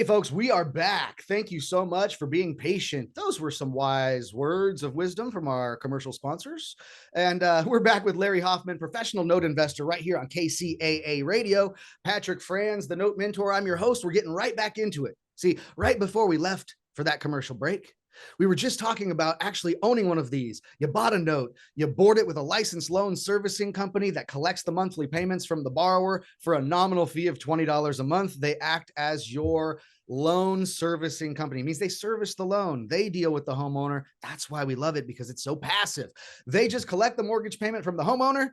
Hey, folks, we are back. Thank you so much for being patient. Those were some wise words of wisdom from our commercial sponsors. And we're back with Larry Hoffman, professional note investor, right here on KCAA Radio. Patrick Franz, the note mentor. I'm your host. We're getting right back into it. See, right before we left for that commercial break, we were just talking about actually owning one of these. You bought a note, you board it with a licensed loan servicing company that collects the monthly payments from the borrower for a nominal fee of $20 a month. They act as your loan servicing company. It means they service the loan. They deal with the homeowner. That's why we love it, because it's so passive. They just collect the mortgage payment from the homeowner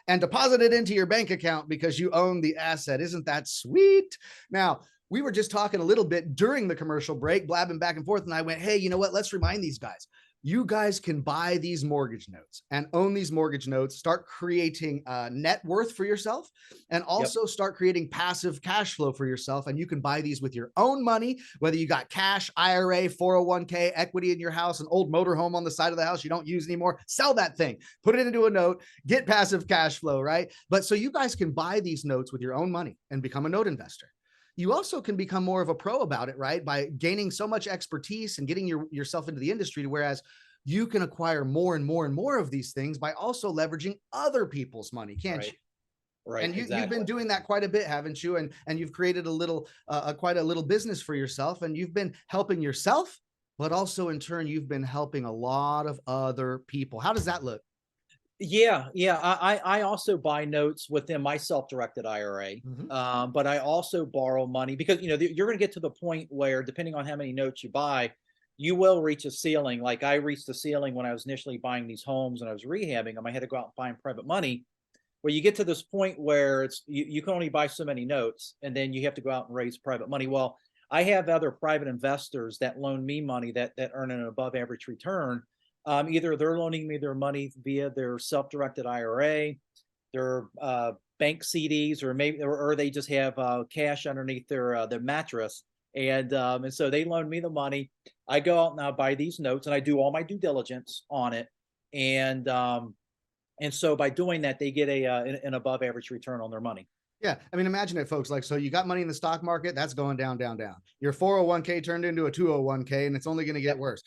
and deposit it into your bank account because you own the asset. Isn't that sweet? Now, we were just talking a little bit during the commercial break, blabbing back and forth. And I went, hey, you know what? Let's remind these guys. You guys can buy these mortgage notes and own these mortgage notes, start creating net worth for yourself, and also start creating passive cash flow for yourself. And you can buy these with your own money, whether you got cash, IRA, 401k, equity in your house, an old motorhome on the side of the house you don't use anymore. Sell that thing, put it into a note, get passive cash flow, right? But so you guys can buy these notes with your own money and become a note investor. You also can become more of a pro about it, right? By gaining so much expertise and getting yourself into the industry, to whereas you can acquire more and more and more of these things by also leveraging other people's money, can't you? Right. And you've been doing that quite a bit, haven't you? And you've created a little, quite a little business for yourself, and you've been helping yourself, but also in turn, you've been helping a lot of other people. How does that look? Yeah. I also buy notes within my self-directed IRA, Mhm. but I also borrow money because you're going to get to the point where, depending on how many notes you buy, you will reach a ceiling. Like I reached a ceiling when I was initially buying these homes and I was rehabbing them. I had to go out and find private money. Where you get to this point where you can only buy so many notes, and then you have to go out and raise private money. Well, I have other private investors that loan me money that earn an above average return. Either they're loaning me their money via their self-directed IRA, their bank CDs, or maybe or they just have cash underneath their mattress, and so they loan me the money. I go out and I buy these notes, and I do all my due diligence on it, and so by doing that, they get an above average return on their money. Yeah. I mean, imagine it, folks. Like, so you got money in the stock market, that's going down, down, down. Your 401k turned into a 201k, and it's only going to get worse.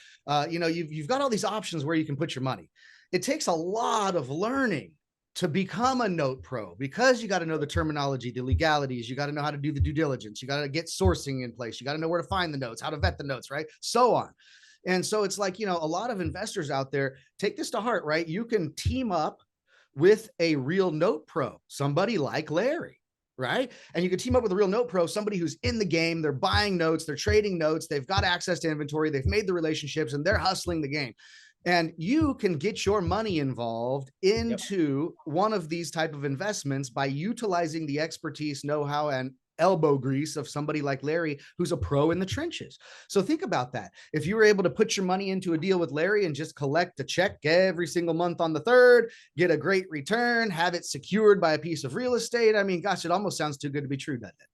You've got all these options where you can put your money. It takes a lot of learning to become a note pro, because you got to know the terminology, the legalities. You got to know how to do the due diligence. You got to get sourcing in place. You got to know where to find the notes, how to vet the notes, right? So on. And so it's like, a lot of investors out there take this to heart, right? You can team up with a real note pro, somebody like Larry, right? And you can team up with a real note pro, somebody who's in the game. They're buying notes, they're trading notes, they've got access to inventory, they've made the relationships, and they're hustling the game. And you can get your money involved into one of these type of investments by utilizing the expertise, know-how, and elbow grease of somebody like Larry, who's a pro in the trenches. So think about that. If you were able to put your money into a deal with Larry and just collect a check every single month on the 3rd, get a great return, have it secured by a piece of real estate. I mean, gosh, it almost sounds too good to be true, doesn't it?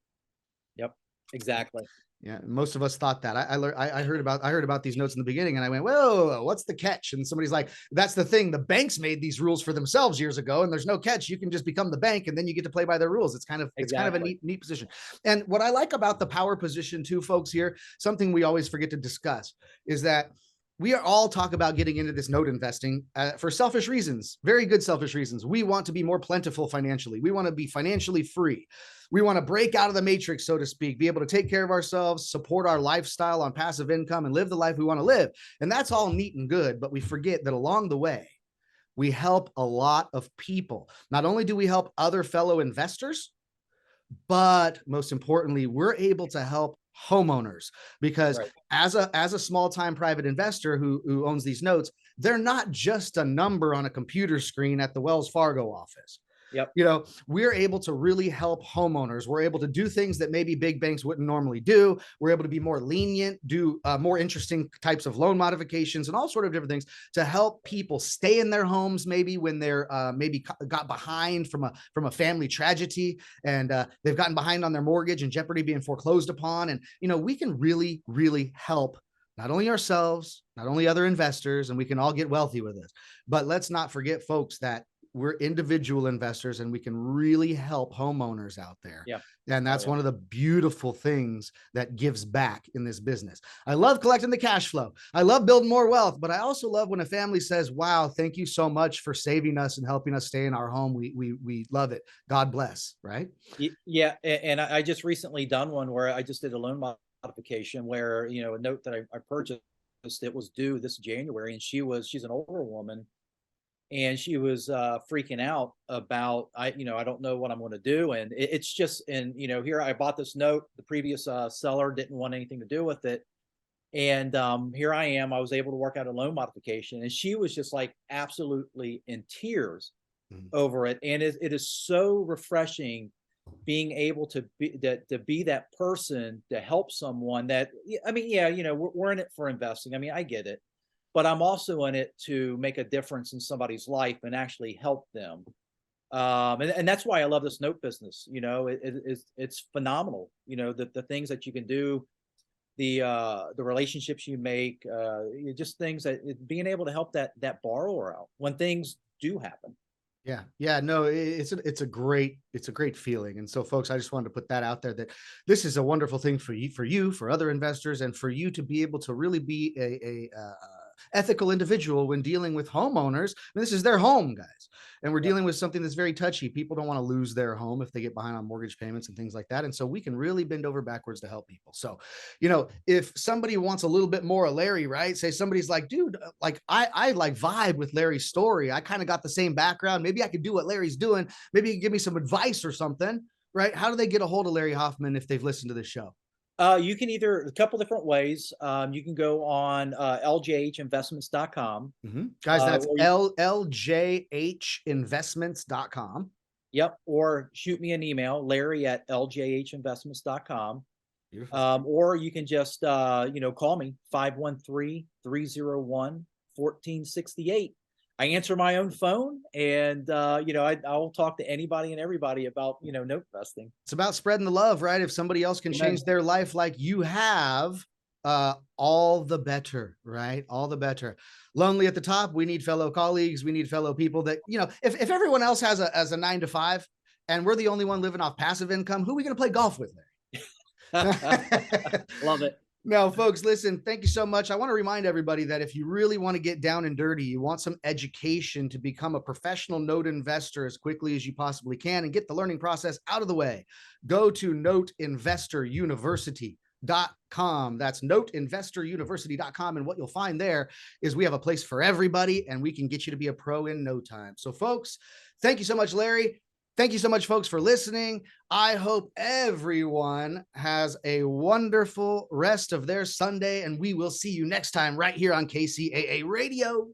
Yep, exactly. Yeah, most of us thought that. I heard about these notes in the beginning, and I went, whoa, what's the catch? And somebody's like, that's the thing. The banks made these rules for themselves years ago, and there's no catch. You can just become the bank, and then you get to play by their rules. It's kind of a neat position. And what I like about the power position too, folks, here, something we always forget to discuss is that we are all talk about getting into this note investing for selfish reasons, very good selfish reasons. We want to be more plentiful financially. We want to be financially free. We want to break out of the matrix, so to speak, be able to take care of ourselves, support our lifestyle on passive income, and live the life we want to live. And that's all neat and good, but we forget that along the way, we help a lot of people. Not only do we help other fellow investors, but most importantly, we're able to help homeowners, because as a small-time private investor who owns these notes, they're not just a number on a computer screen at the Wells Fargo office. Yep. We're able to really help homeowners. We're able to do things that maybe big banks wouldn't normally do. We're able to be more lenient, do more interesting types of loan modifications and all sort of different things to help people stay in their homes, maybe when they're maybe got behind from a family tragedy, and they've gotten behind on their mortgage and jeopardy being foreclosed upon. And, we can really, really help not only ourselves, not only other investors, and we can all get wealthy with this. But let's not forget, folks, that we're individual investors and we can really help homeowners out there. Yeah. And Oh, that's yeah. one of the beautiful things that gives back in this business. I love collecting the cash flow. I love building more wealth, but I also love when a family says, wow, thank you so much for saving us and helping us stay in our home. We love it. God bless. Right. Yeah, and I just recently done one where I just did a loan modification where, a note that I purchased, it was due this January, and she's an older woman, and she was freaking out about, I don't know what I'm going to do, and it's just, and here I bought this note. The previous seller didn't want anything to do with it, and here I am. I was able to work out a loan modification, and she was just like absolutely in tears over it, and it is so refreshing being able to be that person to help someone that, I mean, yeah, we're in it for investing. I mean, I get it, but I'm also in it to make a difference in somebody's life and actually help them. And that's why I love this note business. It's phenomenal. The things that you can do, the relationships you make, just things that being able to help that borrower out when things do happen. Yeah. Yeah. No, it's a great feeling. And so folks, I just wanted to put that out there that this is a wonderful thing for you, for other investors, and for you to be able to really be a ethical individual when dealing with homeowners. I mean, this is their home, guys. And we're dealing with something that's very touchy. People don't want to lose their home if they get behind on mortgage payments and things like that. And so we can really bend over backwards to help people. So, if somebody wants a little bit more of Larry, right? Say somebody's like, dude, like I like vibe with Larry's story. I kind of got the same background. Maybe I could do what Larry's doing. Maybe you can give me some advice or something, right? How do they get a hold of Larry Hoffman if they've listened to this show? You can either a couple different ways. You can go on ljhinvestments.com. Guys, that's Or ljhinvestments.com. Yep. Or shoot me an email, larry@ljhinvestments.com. Or you can just, call me 513-301-1468. I answer my own phone, and I'll talk to anybody and everybody about, note investing. It's about spreading the love, right? If somebody else can change their life like you have, all the better, right? All the better. Lonely at the top. We need fellow colleagues. We need fellow people that, if everyone else has a 9 to 5 and we're the only one living off passive income, who are we going to play golf with, Larry? Love it. Now, folks, listen, thank you so much. I want to remind everybody that if you really want to get down and dirty, you want some education to become a professional note investor as quickly as you possibly can and get the learning process out of the way, go to noteinvestoruniversity.com. That's noteinvestoruniversity.com. And what you'll find there is we have a place for everybody, and we can get you to be a pro in no time. So, folks, thank you so much, Larry. Thank you so much, folks, for listening. I hope everyone has a wonderful rest of their Sunday, and we will see you next time right here on KCAA Radio.